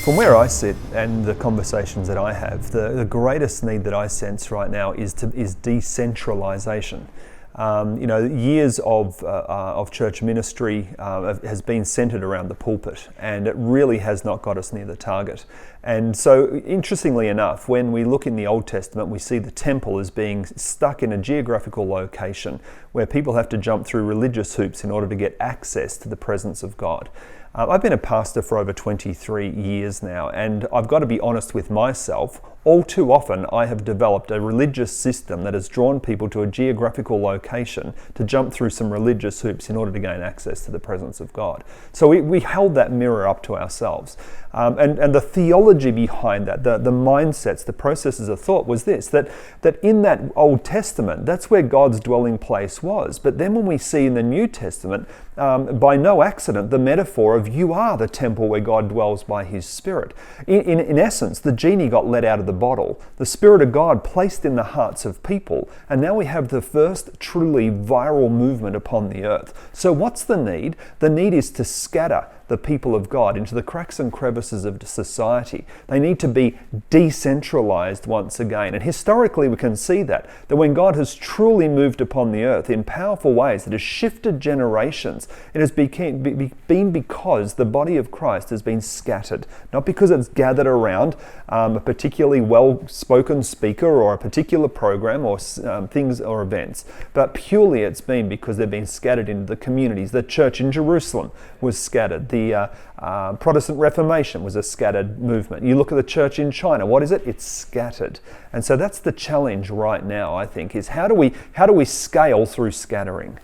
From where I sit and the conversations that I have, the greatest need that I sense right now is decentralization. Years of church ministry has been centered around the pulpit, and it really has not got us near the target. And so, interestingly enough, when we look in the Old Testament, we see the temple as being stuck in a geographical location where people have to jump through religious hoops in order to get access to the presence of God. I've been a pastor for over 23 years now, and I've got to be honest with myself. All too often, I have developed a religious system that has drawn people to a geographical location to jump through some religious hoops in order to gain access to the presence of God. So we held that mirror up to ourselves. And the theology behind that, the mindsets, the processes of thought was this, that in that Old Testament, that's where God's dwelling place was. But then when we see in the New Testament, by no accident, the metaphor of you are the temple where God dwells by His Spirit. In essence, the genie got let out of the bottle. The Spirit of God placed in the hearts of people, and now we have the first truly viral movement upon the earth. So what's the need? The need is to scatter the people of God into the cracks and crevices of society. They need to be decentralized once again. And historically we can see that when God has truly moved upon the earth in powerful ways that has shifted generations, it has been because the body of Christ has been scattered, not because it's gathered around a particularly well-spoken speaker or a particular program or things or events, but purely it's been because they've been scattered into the communities. The church in Jerusalem was scattered. The Protestant Reformation was a scattered movement. You look at the church in China, what is it? It's scattered. And so that's the challenge right now, I think, is how do we scale through scattering?